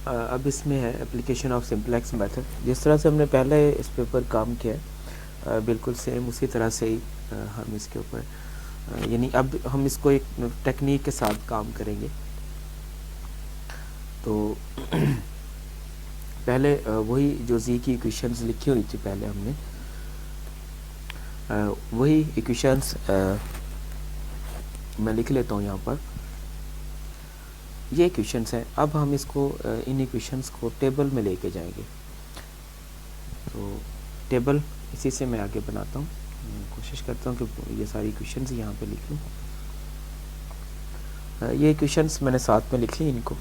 अब इसमें है एप्लीकेशन ऑफ सिंपलेक्स मेथड। जिस तरह से हमने पहले इस पे ऊपर काम किया है बिल्कुल सेम उसी तरह से ही हम इसके ऊपर यानी अब हम इसको एक टेक्निक के साथ काम करेंगे। तो पहले वही जो जी की इक्वेशंस लिखी हुई थी पहले हमने वही इक्वेशंस मैं लिख लेता हूँ यहाँ पर। ये इक्वेशंस हैं। अब हम इसको इन इक्वेशंस को टेबल में लेके जाएंगे। तो टेबल इसी से मैं आगे बनाता हूँ। कोशिश करता हूँ कि ये सारी इक्वेशंस यहाँ पे लिख लूँ। ये इक्वेशंस मैंने साथ में लिख ली इनको।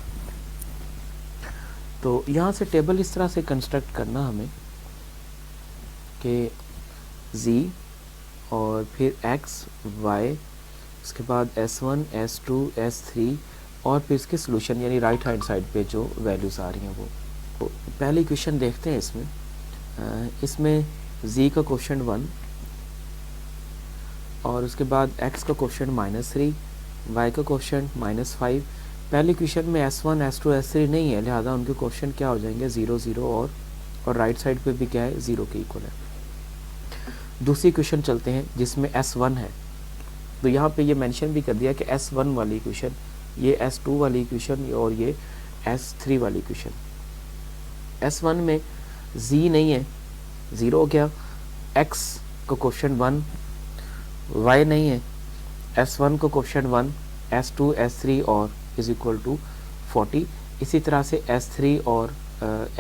तो यहाँ से टेबल इस तरह से कंस्ट्रक्ट करना हमें कि z और फिर x y उसके बाद s1 s2 s3 और फिर इसके सोल्यूशन यानी राइट हैंड साइड पे जो वैल्यूज़ आ रही हैं वो। तो पहले इक्वेशन देखते हैं इसमें z का कोफिशिएंट 1 और उसके बाद x का कोफिशिएंट -3 y का कोफिशिएंट -5। पहले इक्वेशन में s1 s2 s3 नहीं है, लिहाजा उनके कोफिशिएंट क्या हो जाएंगे 0 0 और राइट साइड पे भी क्या है 0 के इक्वल है। दूसरी इक्वेशन चलते हैं जिसमें s1 है। तो यहाँ पे ये मेंशन भी कर दिया कि s1 वाली इक्वेशन, ये s2 वाली इक्वेशन और ये s3 वाली इक्वेशन। s1 में z नहीं है, 0 हो गया। x का कोफिशिएंट 1, y नहीं है, s1 का कोफिशिएंट 1, s2 s3 और इज इक्वल टू 40। इसी तरह से s3 और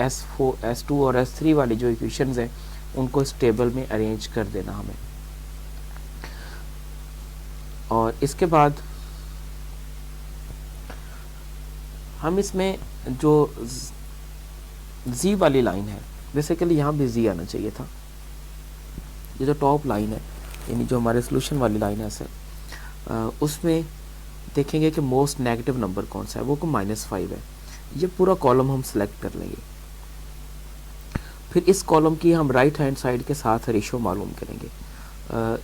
s2 और s3 वाली जो इक्वेशंस हैं उनको इस टेबल में अरेंज कर देना हमें। और इसके बाद हम इसमें जो z वाली लाइन है, बेसिकली यहाँ भी z आना चाहिए था। ये जो टॉप लाइन है यानी जो हमारे सोल्यूशन वाली लाइन है सर, उसमें देखेंगे कि मोस्ट नेगेटिव नंबर कौन सा है, वो -5 है। ये पूरा कॉलम हम सेलेक्ट कर लेंगे। फिर इस कॉलम की हम राइट हैंड साइड के साथ रेशो मालूम करेंगे।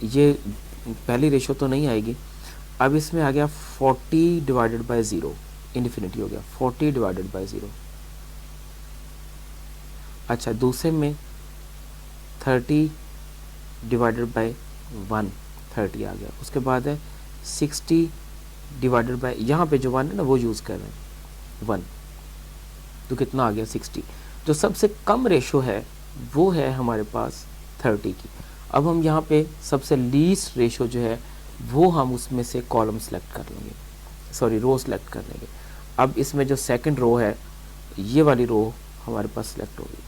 ये पहली रेशो तो नहीं आएगी। अब इसमें आ गया 40 डिवाइडेड बाय 0, इन्फिनिटी हो गया 40 डिवाइडेड बाय 0। अच्छा, दूसरे में 30 डिवाइडेड बाय 1, 30 आ गया। उसके बाद है 60 डिवाइडेड बाय, यहाँ पे जो 1 है ना वो यूज़ कर रहे हैं 1, तो कितना आ गया 60। जो सबसे कम रेशो है वो है हमारे पास 30 की। अब हम यहाँ पे सबसे लीस्ट रेशो जो है वो हम उसमें से कॉलम सेलेक्ट कर लेंगे, सॉरी रो सेलेक्ट कर लेंगे। अब इसमें जो सेकंड रो है ये वाली रो हमारे पास सेलेक्ट होगी।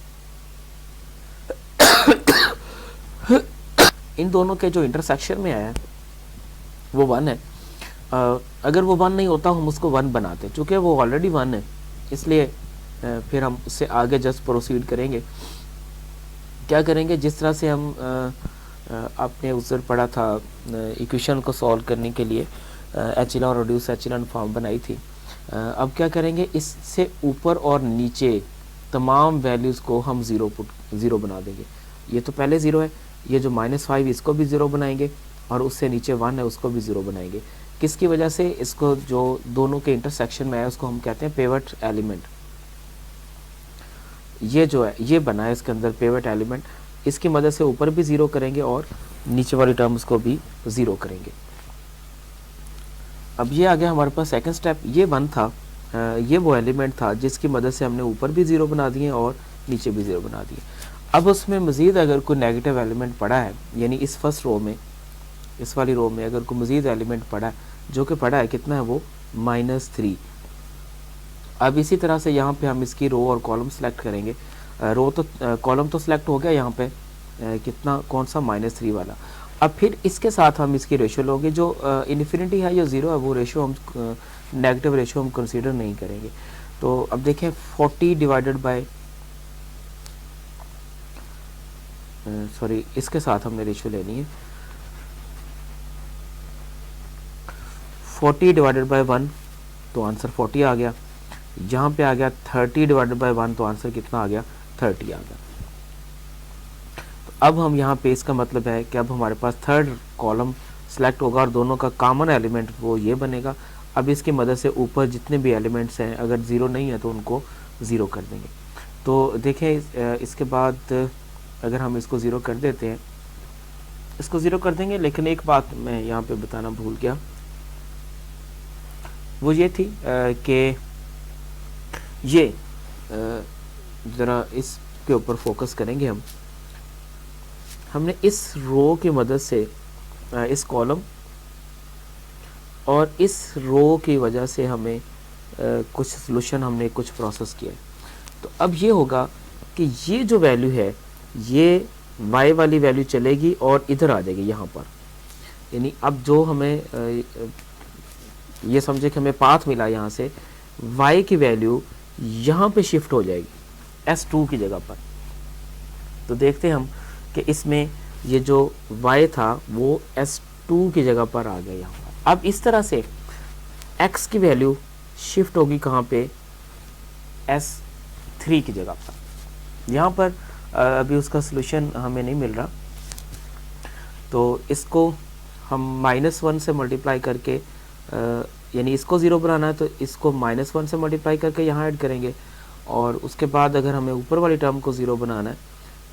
इन दोनों के जो इंटरसेक्शन में आया वो 1 है। अगर वो 1 नहीं होता हम उसको 1 बनाते, चूँकि वो ऑलरेडी 1 है इसलिए फिर हम उससे आगे जस्ट प्रोसीड करेंगे। क्या करेंगे, जिस तरह से हम आपने उधर पढ़ा था इक्वेशन को सॉल्व करने के लिए एचेलॉन और रिड्यूस एचेलॉन फॉर्म बनाई थी। अब क्या करेंगे, इससे ऊपर और नीचे तमाम वैल्यूज़ को हम ज़ीरो बना देंगे। ये तो पहले 0 है, ये जो -5 इसको भी 0 बनाएंगे और उससे नीचे 1 है उसको भी 0 बनाएंगे। किसकी वजह से, इसको जो दोनों के इंटरसेक्शन में है उसको हम कहते हैं पिवट एलिमेंट। ये जो है ये बना है इसके अंदर पिवट एलिमेंट, इसकी मदद से ऊपर भी 0 करेंगे और नीचे वाली टर्म्स को भी 0 करेंगे। अब ये आ गया हमारे पास सेकंड स्टेप। ये 1 था, ये वो एलिमेंट था जिसकी मदद से हमने ऊपर भी 0 बना दिए और नीचे भी 0 बना दिए। अब उसमें मज़ीद अगर कोई नेगेटिव एलिमेंट पड़ा है, यानी इस फर्स्ट रो में, इस वाली रो में अगर कोई मज़ीद एलिमेंट पड़ा है, जो कि पड़ा है कितना है वो -3। अब इसी तरह से यहाँ पे हम इसकी रो और कॉलम सेलेक्ट करेंगे। रो तो कॉलम तो सिलेक्ट हो गया यहाँ पे, कितना कौन सा -3 वाला। अब फिर इसके साथ हम इसकी रेशो लोगे, जो इन्फिनिटी है या 0 है वो रेशो हम नेगेटिव रेशो हम कंसीडर नहीं करेंगे। तो अब देखें 40 डिवाइडेड बाय, सॉरी इसके साथ हमने रेशो लेनी है 40 डिवाइडेड बाय 1, तो आंसर 40 आ गया। यहाँ पे आ गया 30 डिवाइडेड बाय 1, तो आंसर कितना आ गया 30 आ गया। तो अब हम यहाँ पे इसका मतलब है कि अब हमारे पास थर्ड कॉलम सेलेक्ट होगा और दोनों का कॉमन एलिमेंट वो ये बनेगा। अब इसकी मदद से ऊपर जितने भी एलिमेंट्स हैं अगर 0 नहीं है तो उनको ज़ीरो कर देंगे। तो देखें इसके बाद अगर हम इसको ज़ीरो कर देते हैं, इसको ज़ीरो कर देंगे, लेकिन एक बात मैं यहाँ पे बताना भूल गया, वो ये थी कि ये ज़रा इसके ऊपर फोकस करेंगे हम। हमने इस रो की मदद से इस कॉलम और इस रो की वजह से हमें कुछ सॉल्यूशन हमने कुछ प्रोसेस किया है। तो अब ये होगा कि ये जो वैल्यू है ये y वाली वैल्यू चलेगी और इधर आ जाएगी यहाँ पर, यानी अब जो हमें ये समझे कि हमें पाथ मिला यहाँ से, y की वैल्यू यहाँ पे शिफ्ट हो जाएगी S2 की जगह पर। तो देखते हैं हम कि इसमें ये जो y था वो S2 की जगह पर आ गया यहाँ पर। अब इस तरह से x की वैल्यू शिफ्ट होगी कहाँ पे, S3 की जगह पर। यहाँ पर अभी उसका सलूशन हमें नहीं मिल रहा, तो इसको हम -1 से मल्टीप्लाई करके यानी इसको ज़ीरो बनाना है तो इसको -1 से मल्टीप्लाई करके यहाँ ऐड करेंगे, और उसके बाद अगर हमें ऊपर वाली टर्म को ज़ीरो बनाना है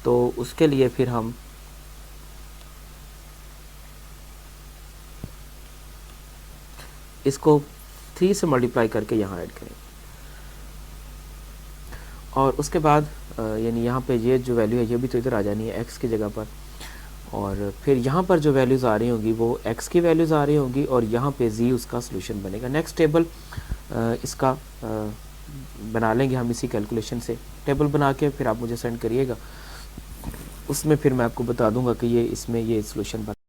तो उसके लिए फिर हम इसको 3 से मल्टीप्लाई करके यहाँ ऐड करेंगे, और उसके बाद यानी यहाँ पे ये जो वैल्यू है ये भी तो इधर आ जानी है x की जगह पर, और फिर यहाँ पर जो वैल्यूज़ आ रही होंगी वो x की वैल्यूज़ आ रही होंगी, और यहाँ पे z उसका सॉल्यूशन बनेगा। नेक्स्ट टेबल इसका बना लेंगे हम इसी कैलकुलेशन से। टेबल बना के फिर आप मुझे सेंड करिएगा, उसमें फिर मैं आपको बता दूंगा कि ये इसमें ये सॉल्यूशन बना